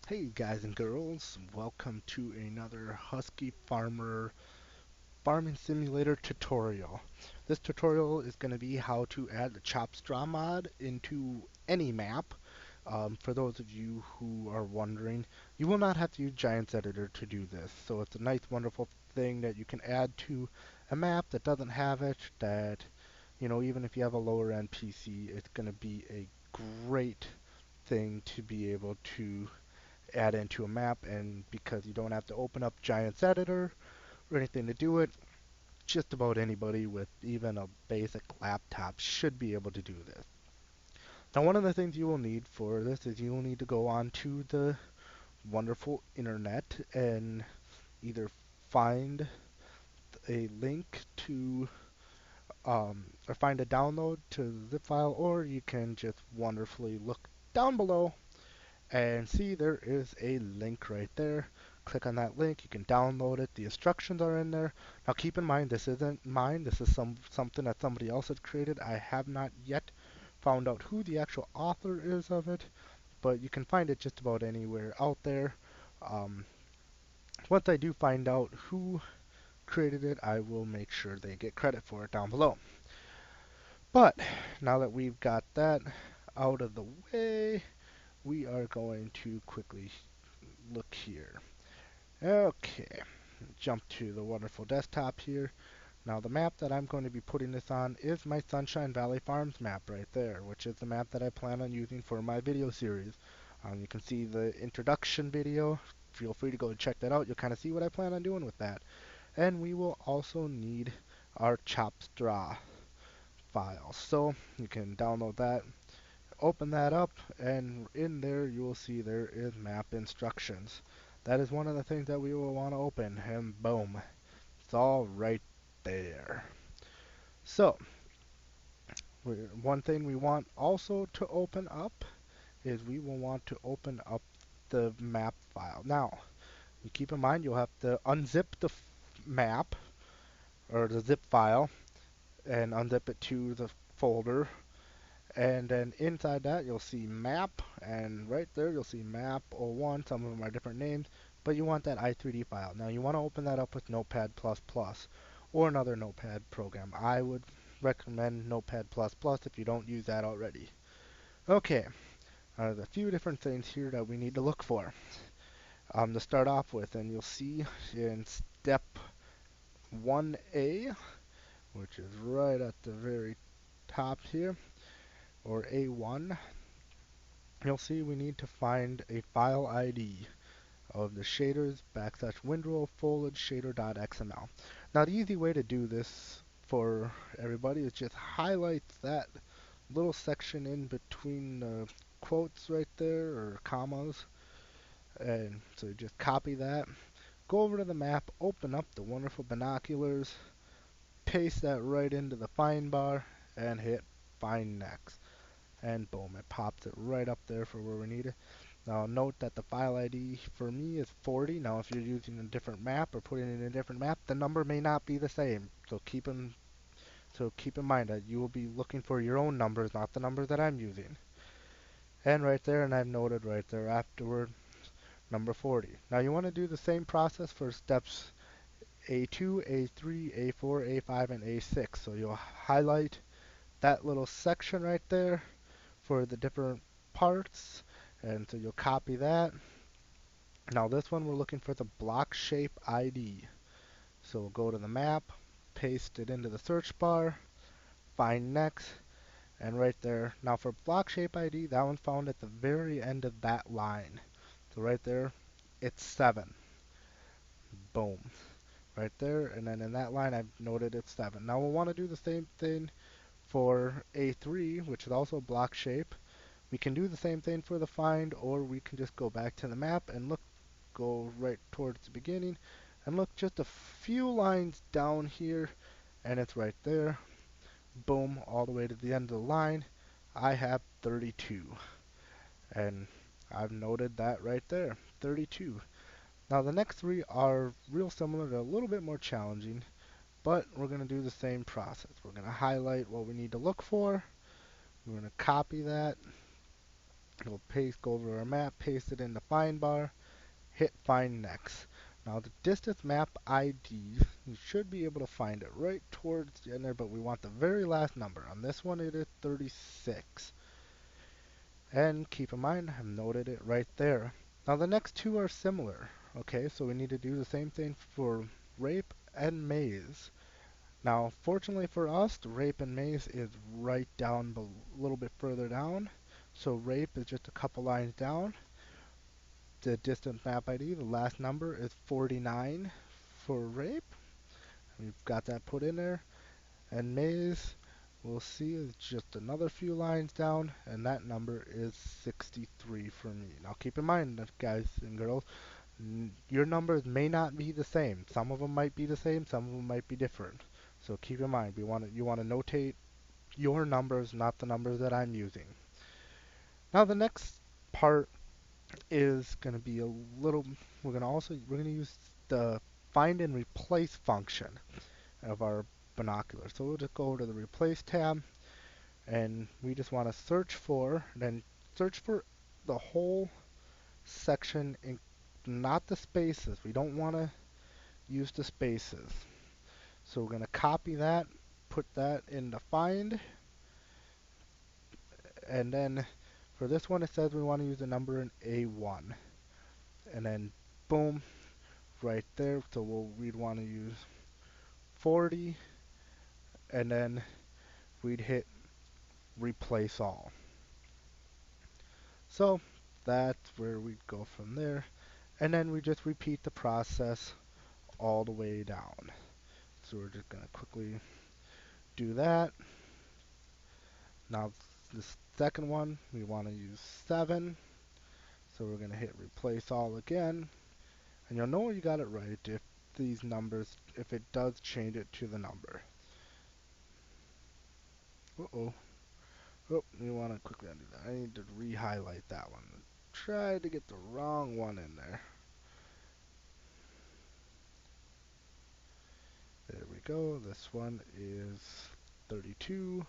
Hey guys and girls, welcome to another Husky Farmer Farming Simulator tutorial. This tutorial is going to be how to add the Chop Straw mod into any map. For those of you who are wondering, you will not have to use Giants Editor to do this. So it's a nice wonderful thing that you can add to a map that doesn't have it, that, even if you have a lower end PC, it's going to be a great thing to be able to add into a map, and because you don't have to open up Giants Editor or anything to do it, just about anybody with even a basic laptop should be able to do this. Now, one of the things you will need for this is you will need to go onto the wonderful internet and either find a link to or find a download to the zip file, or you can just wonderfully look down below and see there is a link right there. Click on that link, you can download it. The instructions are in there. Now keep in mind, this isn't mine. This is something that somebody else had created. I have not yet found out who the actual author is of it, but you can find it just about anywhere out there. Um, Once I do find out who created it, I will make sure they get credit for it down below. But now that we've got that out of the way, we are going to quickly look here. Okay, jump to the wonderful desktop here. Now the map that I'm going to be putting this on is my Sunshine Valley Farms map right there, which is the map that I plan on using for my video series. You can see the introduction video. Feel free to go and check that out. You'll kind of see what I plan on doing with that. And we will also need our chop straw file. So you can download that, open that up, and in there you will see there is map instructions. That is one of the things that we will want to open, and boom, it's all right there. So, one thing we want also to open up is we will want to open up the map file. Now, you keep in mind you'll have to unzip the map or the zip file and unzip it to the folder, and then inside that you'll see map, and right there you'll see map01. Some of them are different names, but you want that i3D file. Now you want to open that up with Notepad++ or another Notepad program. I would recommend Notepad++ if you don't use that already. Okay, there's a few different things here that we need to look for to start off with, and you'll see in step 1A, which is right at the very top here, or A1, you'll see we need to find a file ID of the shaders backslash windrow foliage shader.xml. Now the easy way to do this for everybody is just highlight that little section in between the quotes right there, or commas, and so you just copy that, go over to the map, open up the wonderful binoculars, paste that right into the find bar, and hit find next, and boom, it pops it right up there for where we need it. Now note that the file ID for me is 40. Now if you're using a different map or putting it in a different map, the number may not be the same. So keep in mind that you will be looking for your own numbers, not the numbers that I'm using. And right there, and I've noted right there afterward, number 40. Now you want to do the same process for steps A2, A3, A4, A5, and A6. So you'll highlight that little section right there for the different parts, and so you'll copy that. Now this one we're looking for the block shape ID. So we'll go to the map, paste it into the search bar, find next, and right there. Now for block shape ID, that one's found at the very end of that line. So right there, it's 7. Boom. Right there, and then in that line I've noted it's 7. Now we'll want to do the same thing for A3, which is also block shape. We can do the same thing for the find, or we can just go back to the map and go right towards the beginning, and look just a few lines down here, and it's right there. Boom, all the way to the end of the line. I have 32, and I've noted that right there, 32. Now the next three are real similar, they're a little bit more challenging, but we're going to do the same process. We're going to highlight what we need to look for, we're going to copy that, We'll go over our map, paste it in the find bar, hit find next. Now the distance map ID, you should be able to find it right towards the end there, but we want the very last number. On this one it is 36. And keep in mind, I've noted it right there. Now the next two are similar. Okay, so we need to do the same thing for rape and maze. Now, fortunately for us, the rape and maze is right down a little bit further down. So rape is just a couple lines down. The distance map ID, the last number is 49 for rape. We've got that put in there. And maze, we'll see, is just another few lines down, and that number is 63 for me. Now keep in mind, guys and girls, your numbers may not be the same. Some of them might be the same, some of them might be different. So keep in mind, you want to notate your numbers, not the numbers that I'm using. Now the next part is going to be a little, we're going to use the find and replace function of our binoculars. So we'll just go over to the replace tab, and we just want to search for the whole section, not the spaces. We don't want to use the spaces. So we're going to copy that, put that in the find, and then for this one it says we want to use the number in A1. And then boom, right there. So we'd want to use 40, and then we'd hit replace all. So that's where we'd go from there. And then we just repeat the process all the way down. So we're just going to quickly do that. Now the second one, we want to use 7. So we're going to hit replace all again. And you'll know you got it right if these numbers, if it does change it to the number. Uh-oh. Oh, we want to quickly undo that. I need to re-highlight that one. Tried to get the wrong one in there. There we go. This one is 32.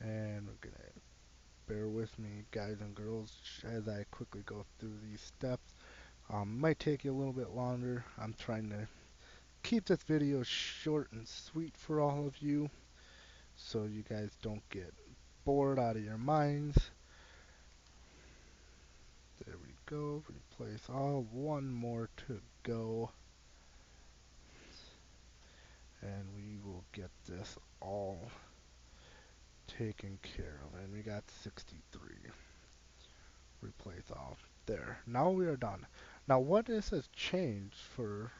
And we're going to bear with me, guys and girls, as I quickly go through these steps. Might take you a little bit longer. I'm trying to keep this video short and sweet for all of you, so you guys don't get bored out of your minds. There we go. Replace all. One more to go. And we will get this all taken care of. And we got 63. Replace all. There. Now we are done. Now what this has changed for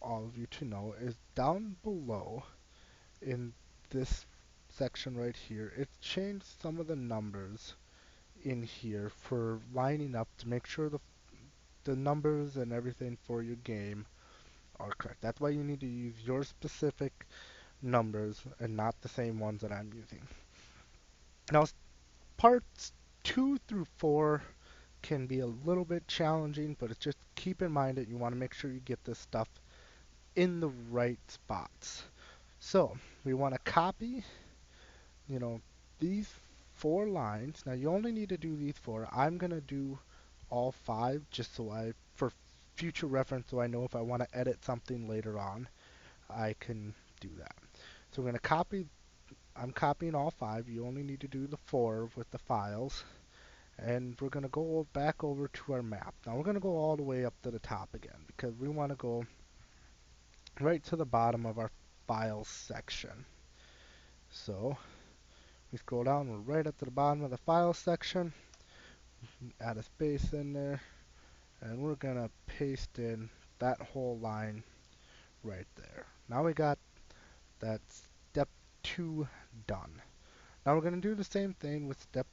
all of you to know is down below in this section right here, it's changed some of the numbers in here for lining up to make sure the numbers and everything for your game are correct. That's why you need to use your specific numbers and not the same ones that I'm using. Now, parts 2 through 4 can be a little bit challenging, but it's just keep in mind that you want to make sure you get this stuff in the right spots. So, we want to copy, you know, these 4 lines. Now, you only need to do these 4. I'm going to do all 5 just for future reference, so I know if I want to edit something later on, I can do that. So we're going to I'm copying all 5. You only need to do the 4 with the files. And we're going to go back over to our map. Now we're going to go all the way up to the top again because we want to go right to the bottom of our files section. So we scroll down, we're right up to the bottom of the files section. Add a space in there, and we're going to paste in that whole line right there. Now we got that step 2 done. Now we're going to do the same thing with step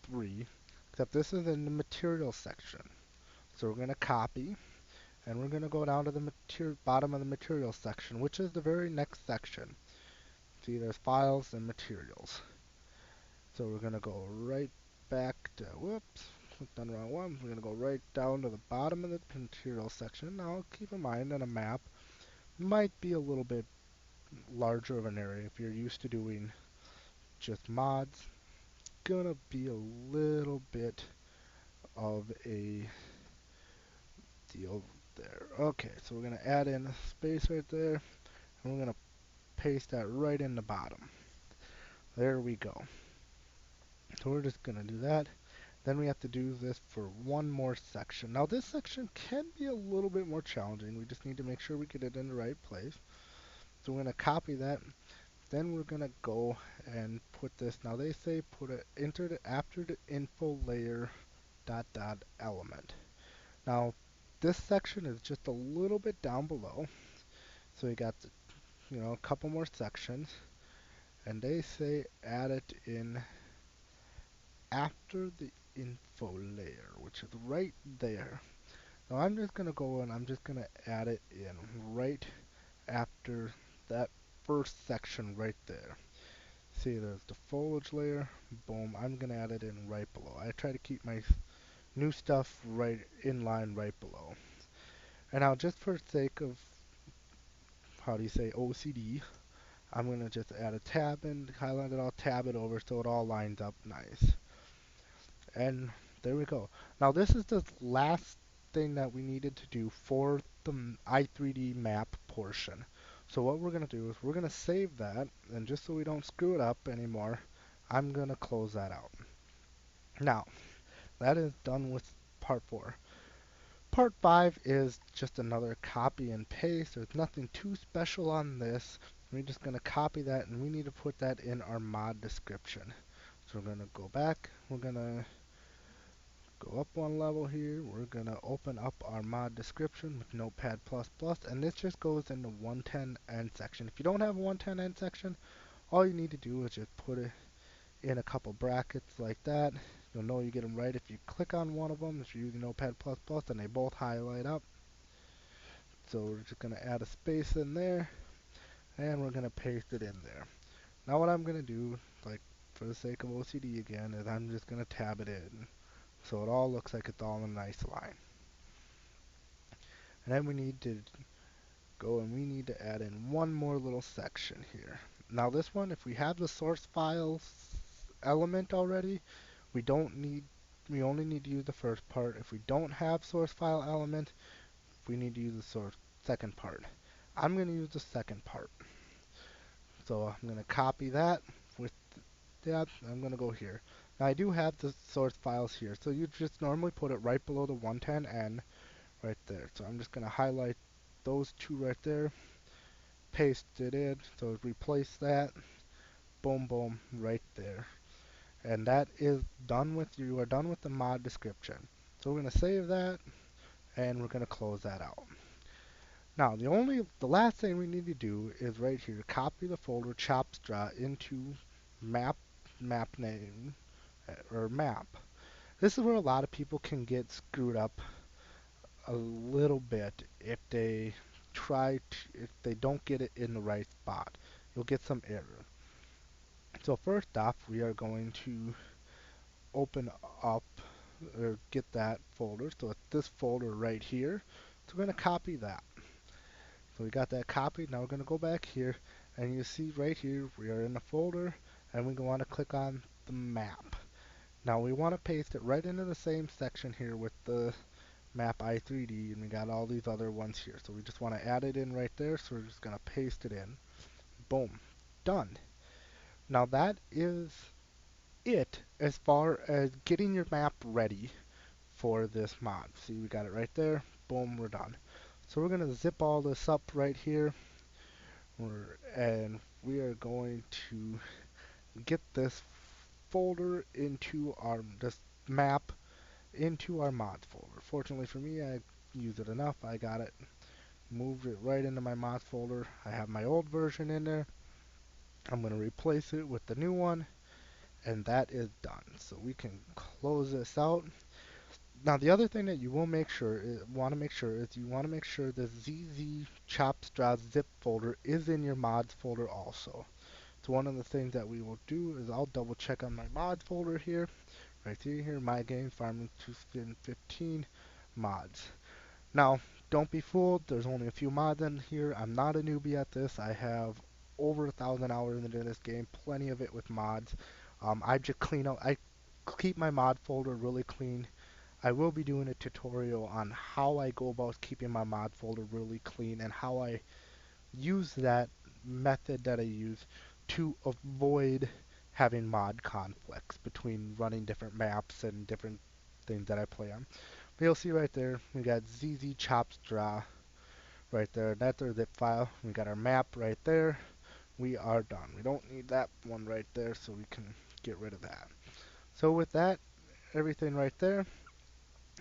3, except this is in the material section. So we're going to copy, and we're going to go down to the bottom of the material section, which is the very next section. See, there's files and materials. So we're going to go right back to, whoops, clicked on the wrong one. We're going to go right down to the bottom of the material section. Now keep in mind that a map might be a little bit larger of an area. If you're used to doing just mods, gonna be a little bit of a deal there. Okay, so we're gonna add in a space right there, and we're gonna paste that right in the bottom. There we go. So we're just gonna do that. Then we have to do this for one more section. Now this section can be a little bit more challenging. We just need to make sure we get it in the right place. So we're gonna copy that. Then we're gonna go and put this. Now they say put it enter it after the info layer dot dot element. Now this section is just a little bit down below. So we got a couple more sections, and they say add it in after the info layer, which is right there. Now I'm just gonna go and I'm just gonna add it in right after that first section right there. See, there's the foliage layer. Boom, I'm gonna add it in right below. I try to keep my new stuff right in line right below. And now just for sake of, how do you say, OCD, I'm gonna just add a tab and highlight it all, tab it over so it all lines up nice. And there we go. Now this is the last thing that we needed to do for the i3D map portion. So what we're going to do is we're going to save that, and just so we don't screw it up anymore, I'm going to close that out. Now, that is done with part 4. Part 5 is just another copy and paste. There's nothing too special on this. We're just going to copy that, and we need to put that in our mod description. So we're going to go back, we're going to go up one level here. We're gonna open up our mod description with Notepad++, and this just goes in the 110 end section. If you don't have a 110 end section, all you need to do is just put it in a couple brackets like that. You'll know you get them right if you click on one of them. If you're using Notepad++, and they both highlight up. So we're just gonna add a space in there, and we're gonna paste it in there. Now what I'm gonna do, like for the sake of OCD again, is I'm just gonna tab it in, so it all looks like it's all in a nice line. And then we need to go and we need to add in one more little section here. Now this one, if we have the source files element already, we only need to use the first part. If we don't have source file element, we need to use the second part. I'm going to use the second part. So I'm going to copy that with that. I'm going to go here. Now I do have the source files here, so you just normally put it right below the 110N right there. So I'm just going to highlight those two right there, paste it in, so replace that, boom, boom, right there. And that is done with, you are done with the mod description. So we're going to save that, and we're going to close that out. Now, the last thing we need to do is right here, copy the folder chopstra into map name, or map. This is where a lot of people can get screwed up a little bit if they if they don't get it in the right spot. You'll get some error. So first off, we are going to open up or get that folder. So it's this folder right here. So we're going to copy that. So we got that copied. Now we're going to go back here, and you see right here we are in the folder, and we want to click on the map. Now we want to paste it right into the same section here with the map i3D, and we got all these other ones here. So we just want to add it in right there, so we're just going to paste it in. Boom. Done. Now that is it as far as getting your map ready for this mod. See, we got it right there. Boom, we're done. So we're going to zip all this up right here, and we are going to get this folder into this map into our mods folder. Fortunately for me, I used it enough. I got it, moved it right into my mods folder. I have my old version in there. I'm going to replace it with the new one, and that is done. So we can close this out. Now the other thing that you want to make sure is you want to make sure the ZZ Chopstra zip folder is in your mods folder also. So one of the things that we will do is I'll double check on my mods folder here, right here, my game Farming 2015 mods. Now don't be fooled, there's only a few mods in here. I'm not a newbie at this. I have over 1,000 hours into this game, plenty of it with mods. I just clean out, I keep my mod folder really clean. I will be doing a tutorial on how I go about keeping my mod folder really clean and how I use that method that I use to avoid having mod conflicts between running different maps and different things that I play on. But you'll see right there, we got ZZ Chops Draw right there. That's our zip file. We got our map right there. We are done. We don't need that one right there, so we can get rid of that. So with that, everything right there,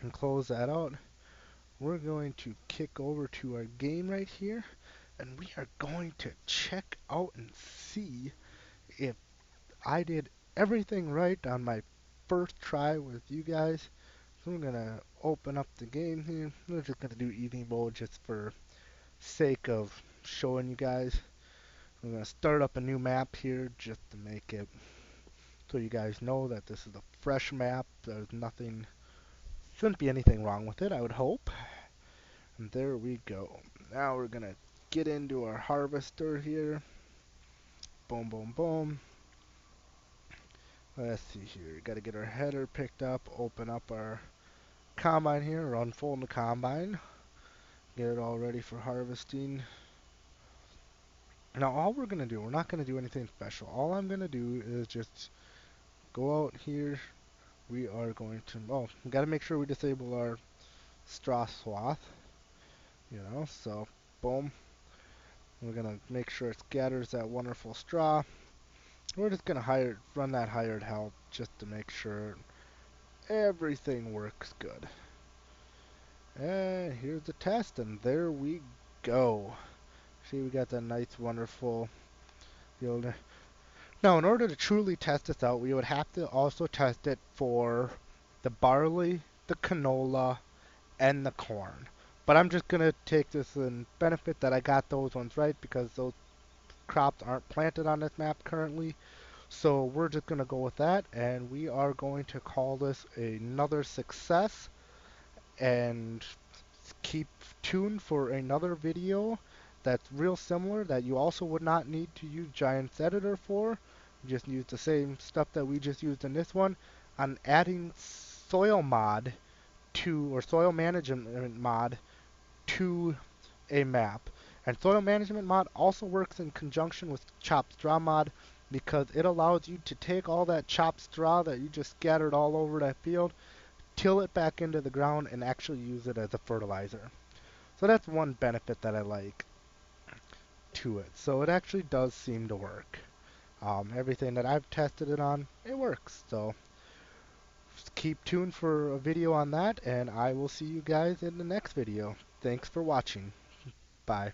and close that out, we're going to kick over to our game right here, and we are going to check out and see if I did everything right on my first try with you guys. So we're gonna open up the game here. We're just gonna do easy mode just for sake of showing you guys. We're gonna start up a new map here just to make it so you guys know that this is a fresh map. There's nothing, shouldn't be anything wrong with it, I would hope. And there we go. Now we're gonna get into our harvester here. Boom, boom, boom. Let's see here. Gotta get our header picked up, open up our combine here, or unfold the combine. Get it all ready for harvesting. Now all we're gonna do, we're not gonna do anything special. All I'm gonna do is just go out here. We are going to, oh, we gotta make sure we disable our straw swath. So boom. We're gonna make sure it scatters that wonderful straw. We're just gonna run that hired help just to make sure everything works good. And here's the test, and there we go. See, we got that nice, wonderful field. Now, in order to truly test this out, we would have to also test it for the barley, the canola, and the corn. But I'm just gonna take this and benefit that I got those ones right because those crops aren't planted on this map currently. So we're just gonna go with that, and we are going to call this another success. And keep tuned for another video that's real similar that you also would not need to use Giant's Editor for. You just use the same stuff that we just used in this one on adding soil mod to, or soil management mod to a map. And soil management mod also works in conjunction with chop straw mod because it allows you to take all that chopped straw that you just scattered all over that field, till it back into the ground, and actually use it as a fertilizer. So that's one benefit that I like to it. So it actually does seem to work. Everything that I've tested it on, it works. So keep tuned for a video on that, and I will see you guys in the next video. Thanks for watching. Bye.